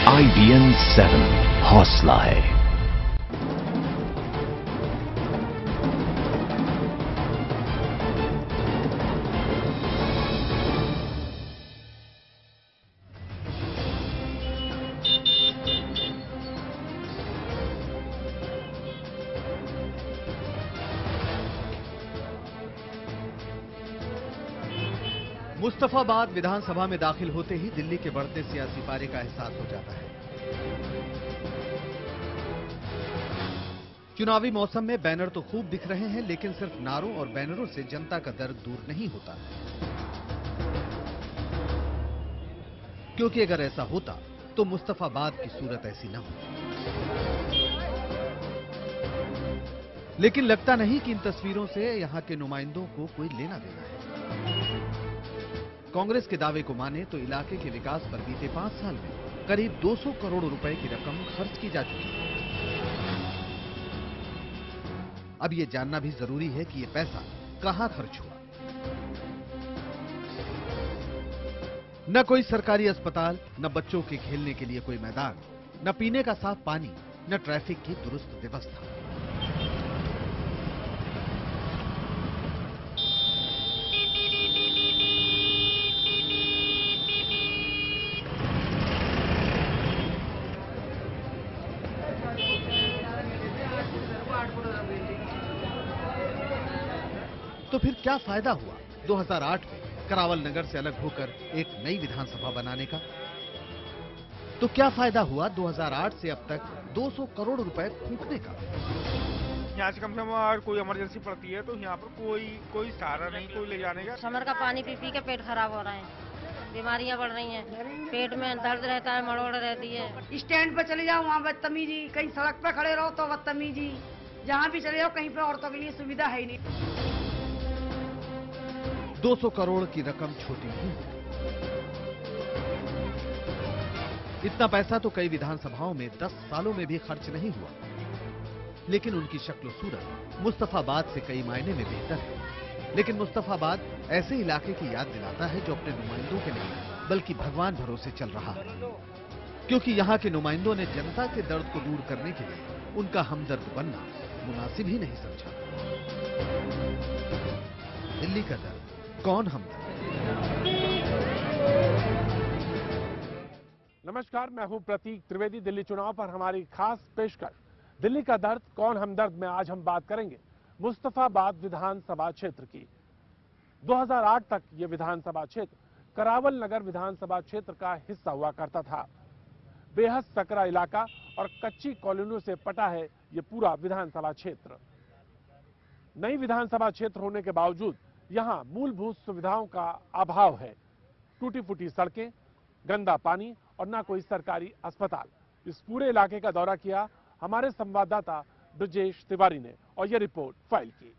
IBN 7 हौसला है। मुस्तफाबाद विधानसभा में दाखिल होते ही दिल्ली के बढ़ते सियासी पारे का एहसास हो जाता है। चुनावी मौसम में बैनर तो खूब दिख रहे हैं, लेकिन सिर्फ नारों और बैनरों से जनता का दर्द दूर नहीं होता, क्योंकि अगर ऐसा होता तो मुस्तफाबाद की सूरत ऐसी न हो। लेकिन लगता नहीं कि इन तस्वीरों से यहां के नुमाइंदों को कोई लेना देना है। कांग्रेस के दावे को माने तो इलाके के विकास पर बीते 5 साल में करीब 200 करोड़ रुपए की रकम खर्च की जा चुकी है। अब यह जानना भी जरूरी है कि यह पैसा कहां खर्च हुआ। न कोई सरकारी अस्पताल, न बच्चों के खेलने के लिए कोई मैदान, न पीने का साफ पानी, न ट्रैफिक की दुरुस्त व्यवस्था। तो फिर क्या फायदा हुआ 2008 में करावल नगर से अलग होकर एक नई विधानसभा बनाने का? तो क्या फायदा हुआ 2008 से अब तक 200 करोड़ रुपए फूंकने का? यहाँ से कम से कम अगर कोई इमरजेंसी पड़ती है तो यहाँ पर कोई सहारा नहीं, कोई ले जाने का। समर का पानी पी पी के पेट खराब हो रहा है, बीमारियां बढ़ रही हैं, पेट में दर्द रहता है, मड़ोड़ रहती है। स्टैंड पे चले जाओ वहाँ बदतमीजी, कहीं सड़क पे खड़े रहो तो बदतमीजी, जहाँ भी चले जाओ कहीं पे औरतों के लिए सुविधा है ही नहीं। 200 करोड़ की रकम छोटी नहीं होती। इतना पैसा तो कई विधानसभाओं में 10 सालों में भी खर्च नहीं हुआ, लेकिन उनकी शक्ल सूरत मुस्तफाबाद से कई मायने में बेहतर है। लेकिन मुस्तफाबाद ऐसे इलाके की याद दिलाता है जो अपने नुमाइंदों के नहीं बल्कि भगवान भरोसे चल रहा है, क्योंकि यहाँ के नुमाइंदों ने जनता के दर्द को दूर करने के लिए उनका हमदर्द बनना मुनासिब ही नहीं समझा। दिल्ली का दर्द कौन हमदर्द? नमस्कार, मैं हूं प्रतीक त्रिवेदी। दिल्ली चुनाव पर हमारी खास पेशकश दिल्ली का दर्द कौन हमदर्द में आज हम बात करेंगे मुस्तफाबाद विधानसभा क्षेत्र की। 2008 तक ये विधानसभा क्षेत्र करावल नगर विधानसभा क्षेत्र का हिस्सा हुआ करता था। बेहद सकरा इलाका और कच्ची कॉलोनियों से पटा है ये पूरा विधानसभा क्षेत्र। नई विधानसभा क्षेत्र होने के बावजूद यहां मूलभूत सुविधाओं का अभाव है। टूटी फूटी सड़कें, गंदा पानी और ना कोई सरकारी अस्पताल। इस पूरे इलाके का दौरा किया हमारे संवाददाता ब्रजेश तिवारी ने और यह रिपोर्ट फाइल की।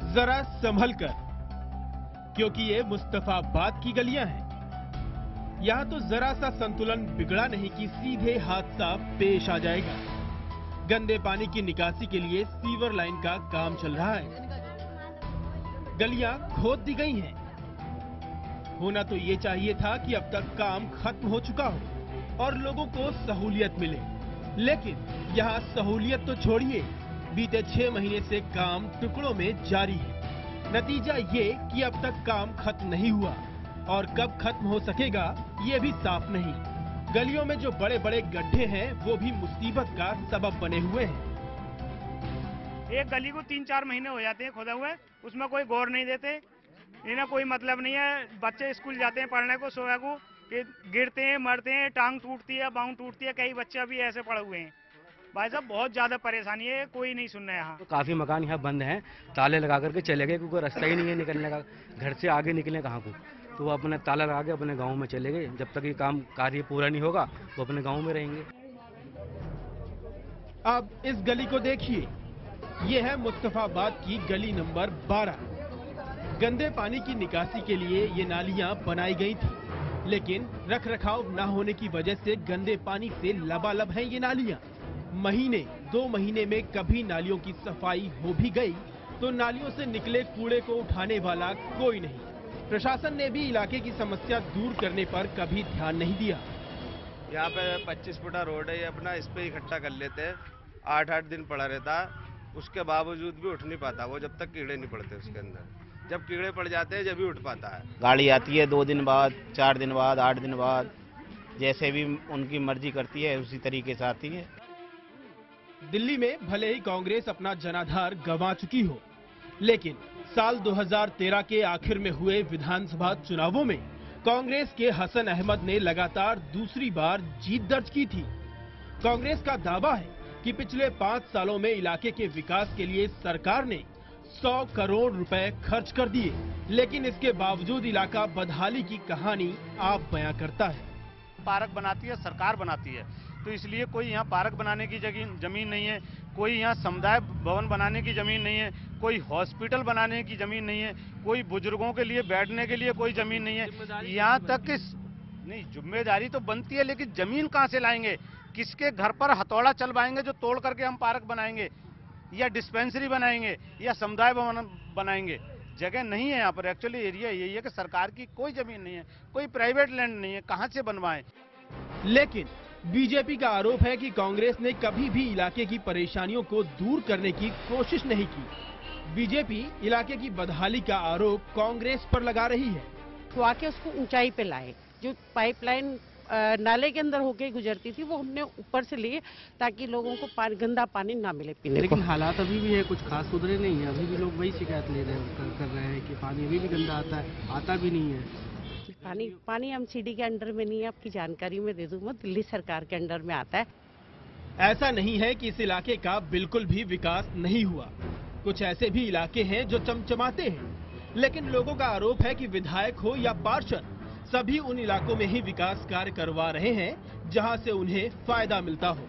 जरा संभल कर, क्योंकि ये मुस्तफाबाद की गलियां हैं। यहां तो जरा सा संतुलन बिगड़ा नहीं कि सीधे हादसा पेश आ जाएगा। गंदे पानी की निकासी के लिए सीवर लाइन का काम चल रहा है। गलियां खोद दी गई हैं। होना तो ये चाहिए था कि अब तक काम खत्म हो चुका हो और लोगों को सहूलियत मिले, लेकिन यहाँ सहूलियत तो छोड़िए, बीते 6 महीने से काम टुकड़ों में जारी है। नतीजा ये कि अब तक काम खत्म नहीं हुआ और कब खत्म हो सकेगा ये भी साफ नहीं। गलियों में जो बड़े बड़े गड्ढे हैं वो भी मुसीबत का सबब बने हुए हैं। एक गली को 3-4 महीने हो जाते हैं खोदा हुए, उसमें कोई गौर नहीं देते, इन्हें कोई मतलब नहीं है। बच्चे स्कूल जाते हैं पढ़ने को, सोया को कि गिरते हैं, मरते हैं, टांग टूटती है, बांह टूटती है। कई बच्चे अभी ऐसे पड़े हुए हैं। भाई साहब बहुत ज्यादा परेशानी है, कोई नहीं सुन रहा है यहाँ। तो काफी मकान यहाँ बंद हैं, ताले लगा करके चले गए, क्योंकि रास्ता ही नहीं है निकलने का। घर से आगे निकले कहाँ को, तो वो अपने ताला लगा के अपने गाँव में चले गए। जब तक ये काम कार्य पूरा नहीं होगा वो अपने गाँव में रहेंगे। अब इस गली को देखिए, ये है मुस्तफाबाद की गली नंबर 12। गंदे पानी की निकासी के लिए ये नालियां बनाई गई थी, लेकिन रखरखाव न होने की वजह से गंदे पानी से लबालब हैं ये नालियां। महीने 2 महीने में कभी नालियों की सफाई हो भी गई तो नालियों से निकले कूड़े को उठाने वाला कोई नहीं। प्रशासन ने भी इलाके की समस्या दूर करने पर कभी ध्यान नहीं दिया। यहाँ पे 25 फुटा रोड है, ये अपना इस पे इकट्ठा कर लेते हैं। 8-8 दिन पड़ा रहता है, उसके बावजूद भी उठ नहीं पाता वो, जब तक कीड़े नहीं पड़ते उसके अंदर। जब कीड़े पड़ जाते हैं जब भी उठ पाता है। गाड़ी आती है 2 दिन बाद, 4 दिन बाद, 8 दिन बाद, जैसे भी उनकी मर्जी करती है उसी तरीके से आती है। दिल्ली में भले ही कांग्रेस अपना जनाधार गंवा चुकी हो, लेकिन साल 2013 के आखिर में हुए विधानसभा चुनावों में कांग्रेस के हसन अहमद ने लगातार दूसरी बार जीत दर्ज की थी। कांग्रेस का दावा है कि पिछले 5 सालों में इलाके के विकास के लिए सरकार ने 100 करोड़ रुपए खर्च कर दिए, लेकिन इसके बावजूद इलाका बदहाली की कहानी आप बयां करता है। पार्क बनाती है सरकार बनाती है, तो इसलिए कोई यहाँ पार्क बनाने की जमीन नहीं है, कोई यहाँ समुदाय भवन बनाने की जमीन नहीं है, कोई हॉस्पिटल बनाने की जमीन नहीं है, कोई बुजुर्गों के लिए बैठने के लिए कोई जमीन नहीं है। यहाँ तक कि नहीं, जिम्मेदारी तो बनती है, लेकिन जमीन कहाँ से लाएंगे? किसके घर पर हथौड़ा चलवाएंगे जो तोड़ करके हम पार्क बनाएंगे या डिस्पेंसरी बनाएंगे या समुदाय भवन बनाएंगे? जगह नहीं है यहाँ पर। एक्चुअली एरिया यही है कि सरकार की कोई जमीन नहीं है, कोई प्राइवेट लैंड नहीं है, कहाँ से बनवाएं? लेकिन बीजेपी का आरोप है कि कांग्रेस ने कभी भी इलाके की परेशानियों को दूर करने की कोशिश नहीं की। बीजेपी इलाके की बदहाली का आरोप कांग्रेस पर लगा रही है। तो आके उसको ऊंचाई पे लाए, जो पाइपलाइन नाले के अंदर होके गुजरती थी वो हमने ऊपर से लिए ताकि लोगों को गंदा पानी ना मिले पीने को। लेकिन हालात अभी भी है, कुछ खास सुधरे नहीं है। अभी भी लोग वही शिकायत ले रहे हैं, कर रहे हैं कि पानी अभी भी गंदा आता है, आता भी नहीं है। पानी एमसीडी के अंडर में नहीं है, आपकी जानकारी में दे दूं मैं, दिल्ली सरकार के अंडर में आता है। ऐसा नहीं है कि इस इलाके का बिल्कुल भी विकास नहीं हुआ। कुछ ऐसे भी इलाके हैं जो चमचमाते हैं, लेकिन लोगों का आरोप है कि विधायक हो या पार्षद, सभी उन इलाकों में ही विकास कार्य करवा रहे हैं जहां से उन्हें फायदा मिलता हो।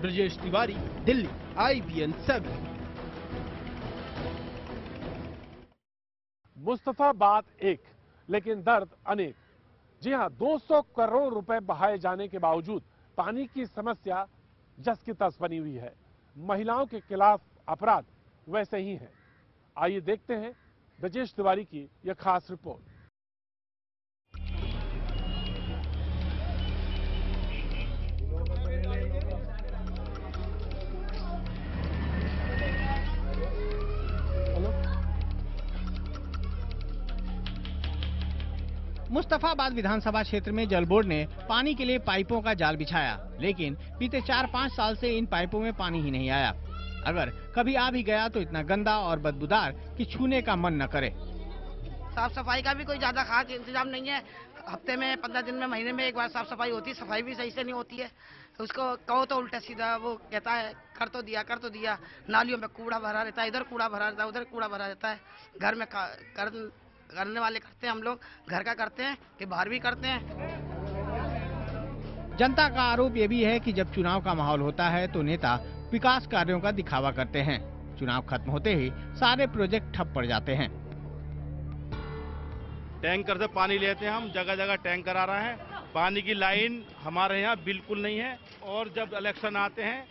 ब्रजेश तिवारी, दिल्ली, IBN 7। मुस्तफाबाद एक, लेकिन दर्द अनेक। जी हां, 200 करोड़ रुपए बहाए जाने के बावजूद पानी की समस्या जस की तस बनी हुई है। महिलाओं के खिलाफ अपराध वैसे ही हैं। आइए देखते हैं ब्रजेश तिवारी की यह खास रिपोर्ट। मुस्तफाबाद विधानसभा क्षेत्र में जल बोर्ड ने पानी के लिए पाइपों का जाल बिछाया, लेकिन बीते 4-5 साल से इन पाइपों में पानी ही नहीं आया। अगर कभी आ भी गया तो इतना गंदा और बदबूदार कि छूने का मन न करे। साफ सफाई का भी कोई ज्यादा खास इंतजाम नहीं है। हफ्ते में 15 दिन में, महीने में एक बार साफ सफाई होती है। सफाई भी सही से नहीं होती है। उसको कहो तो उल्टा सीधा वो कहता है कर तो दिया। नालियों में कूड़ा भरा रहता है, इधर कूड़ा भरा रहता है, उधर कूड़ा भरा रहता है। घर में करने वाले करते हैं, हम लोग घर का करते हैं कि बाहर भी करते हैं। जनता का आरोप ये भी है कि जब चुनाव का माहौल होता है तो नेता विकास कार्यों का दिखावा करते हैं। चुनाव खत्म होते ही सारे प्रोजेक्ट ठप पड़ जाते हैं। टैंकर से पानी लेते हैं हम, जगह जगह टैंकर आ रहा है। पानी की लाइन हमारे यहाँ बिल्कुल नहीं है, और जब इलेक्शन आते हैं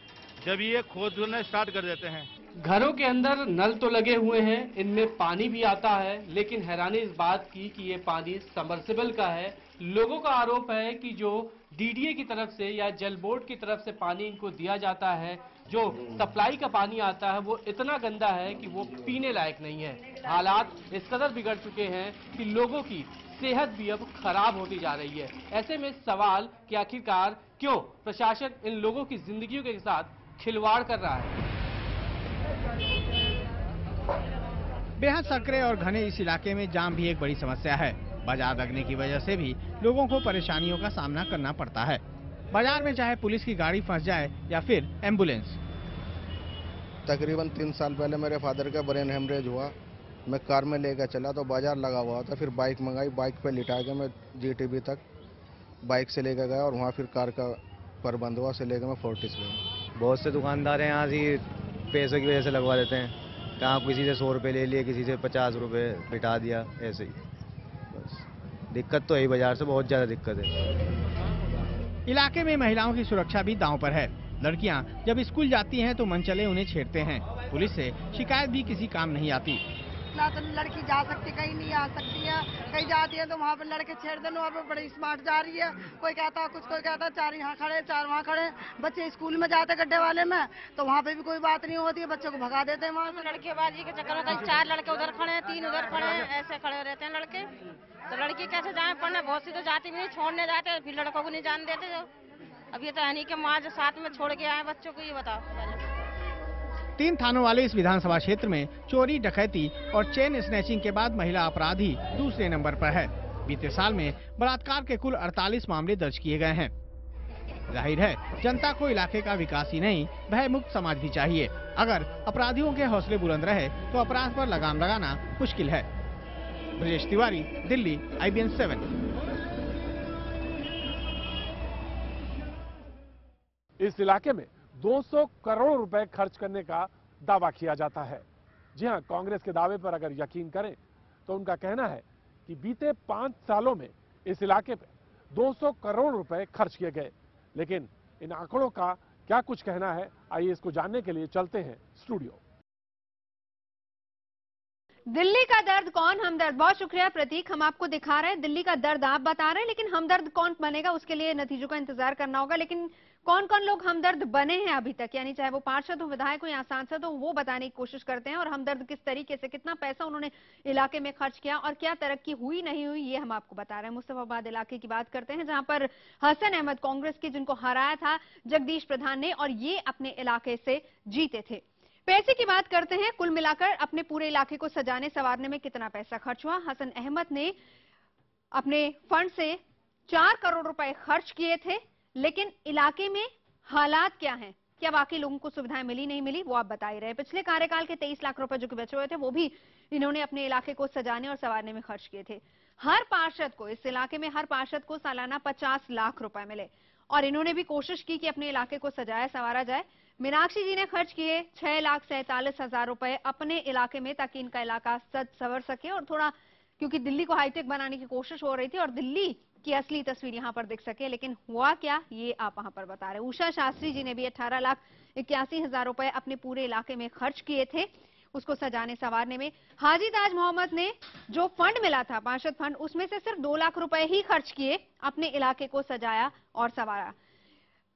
जब ये खोदना स्टार्ट कर देते हैं। घरों के अंदर नल तो लगे हुए हैं, इनमें पानी भी आता है, लेकिन हैरानी इस बात की कि ये पानी सबमर्सिबल का है। लोगों का आरोप है कि जो डीडीए की तरफ से या जल बोर्ड की तरफ से पानी इनको दिया जाता है, जो सप्लाई का पानी आता है, वो इतना गंदा है कि वो पीने लायक नहीं है। हालात इस कदर बिगड़ चुके हैं कि लोगों की सेहत भी अब खराब होती जा रही है। ऐसे में सवाल कि आखिरकार क्यों प्रशासन इन लोगों की जिंदगियों के साथ खिलवाड़ कर रहा है। बेहद संकरे और घने इस इलाके में जाम भी एक बड़ी समस्या है। बाजार लगने की वजह से भी लोगों को परेशानियों का सामना करना पड़ता है। बाजार में चाहे पुलिस की गाड़ी फंस जाए या फिर एम्बुलेंस। तकरीबन 3 साल पहले मेरे फादर का ब्रेन हेमरेज हुआ। मैं कार में लेकर चला तो बाजार लगा हुआ था, फिर बाइक मंगाई, बाइक पे लिटा के मैं GTB तक बाइक से लेकर गया और वहाँ फिर कार का पर बंदवा से लेकर मैं फोर्टिस में। बहुत से दुकानदार हैं यहाँ से पैसों की वजह से लगवा देते हैं, कहाँ किसी से 100 रुपये ले लिए, किसी से 50 रुपये बिठा दिया, ऐसे ही बस। दिक्कत तो यही बाजार से बहुत ज़्यादा दिक्कत है। इलाके में महिलाओं की सुरक्षा भी दांव पर है। लड़कियां जब स्कूल जाती हैं तो मनचले उन्हें छेड़ते हैं। पुलिस से शिकायत भी किसी काम नहीं आती। ना तो लड़की जा सकती, कहीं नहीं आ सकती है, कहीं जाती है तो वहाँ पे लड़के छेड़ देने, वहाँ पे बड़ी स्मार्ट जा रही है, कोई कहता है कुछ, कोई कहता है 4 यहाँ खड़े 4 वहाँ खड़े। बच्चे स्कूल में जाते गड्ढे वाले में तो वहाँ पे भी कोई बात नहीं होती है, बच्चों को भगा देते हैं वहाँ से। लड़केबाजी के चक्कर में कहीं 4 लड़के उधर खड़े हैं, 3 उधर खड़े हैं, ऐसे खड़े रहते हैं लड़के। तो लड़की कैसे जाए पढ़ने? बहुत सी तो जाती भी नहीं, छोड़ने जाते, फिर लड़कों को नहीं जान देते। अब ये तो हनी के माँ जो साथ में छोड़ के आए बच्चों को, ये बताओ। 3 थानों वाले इस विधानसभा क्षेत्र में चोरी, डकैती और चेन स्नैचिंग के बाद महिला अपराधी दूसरे नंबर पर है। बीते साल में बलात्कार के कुल 48 मामले दर्ज किए गए हैं। जाहिर है जनता को इलाके का विकास ही नहीं, भय मुक्त समाज भी चाहिए। अगर अपराधियों के हौसले बुलंद रहे तो अपराध पर लगाम लगाना मुश्किल है। ब्रजेश तिवारी, दिल्ली, IBN 7। इस इलाके में 200 करोड़ रुपए खर्च करने का दावा किया जाता है। जी हां, कांग्रेस के दावे पर अगर यकीन करें तो उनका कहना है कि बीते 5 सालों में इस इलाके पे 200 करोड़ रुपए खर्च किए गए। लेकिन इन आंकड़ों का क्या कुछ कहना है, आइए इसको जानने के लिए चलते हैं स्टूडियो। दिल्ली का दर्द कौन हमदर्द? बहुत शुक्रिया प्रतीक, हम आपको दिखा रहे हैं दिल्ली का दर्द आप बता रहे हैं, लेकिन हमदर्द कौन बनेगा उसके लिए नतीजों का इंतजार करना होगा। लेकिन कौन कौन लोग हमदर्द बने हैं अभी तक, यानी चाहे वो पार्षद हो, विधायक हो या सांसद हो, वो बताने की कोशिश करते हैं। और हमदर्द किस तरीके से, कितना पैसा उन्होंने इलाके में खर्च किया और क्या तरक्की हुई नहीं हुई, ये हम आपको बता रहे हैं। मुस्तफाबाद इलाके की बात करते हैं जहां पर हसन अहमद कांग्रेस के, जिनको हराया था जगदीश प्रधान ने, और ये अपने इलाके से जीते थे। पैसे की बात करते हैं, कुल मिलाकर अपने पूरे इलाके को सजाने संवारने में कितना पैसा खर्च हुआ। हसन अहमद ने अपने फंड से 4 करोड़ रुपए खर्च किए थे, लेकिन इलाके में हालात क्या हैं, क्या वाकई लोगों को सुविधाएं मिली नहीं मिली, वो आप बता ही रहे। पिछले कार्यकाल के 23 लाख रुपए जो कि बचे हुए थे, वो भी इन्होंने अपने इलाके को सजाने और संवारने में खर्च किए थे। हर पार्षद को, इस इलाके में हर पार्षद को सालाना 50 लाख रुपए मिले और इन्होंने भी कोशिश की कि अपने इलाके को सजाया संवारा जाए। मीनाक्षी जी ने खर्च किए 6,47,000 रुपए अपने इलाके में, ताकि इनका इलाका सज संवर सके और थोड़ा, क्योंकि दिल्ली को हाईटेक बनाने की कोशिश हो रही थी और दिल्ली की असली तस्वीर यहां पर दिख सके। लेकिन हुआ क्या, ये आप वहां पर बता रहे। उषा शास्त्री जी ने भी 18,81,000 रुपए अपने पूरे इलाके में खर्च किए थे उसको सजाने संवारने में। हाजी ताज मोहम्मद ने जो फंड मिला था, पार्षद फंड, उसमें से सिर्फ 2 लाख रुपए ही खर्च किए, अपने इलाके को सजाया और संवारा।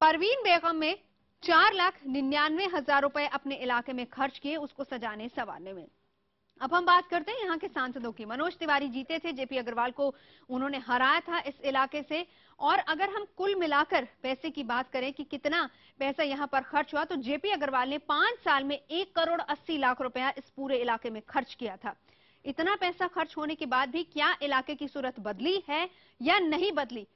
परवीन बेगम में 4,99,000 रुपए अपने इलाके में खर्च किए उसको सजाने संवारने में। अब हम बात करते हैं यहाँ के सांसदों की। मनोज तिवारी जीते थे, जेपी अग्रवाल को उन्होंने हराया था इस इलाके से। और अगर हम कुल मिलाकर पैसे की बात करें कि कितना पैसा यहाँ पर खर्च हुआ, तो जेपी अग्रवाल ने 5 साल में 1 करोड़ 80 लाख रुपया इस पूरे इलाके में खर्च किया था। इतना पैसा खर्च होने के बाद भी क्या इलाके की सूरत बदली है या नहीं बदली,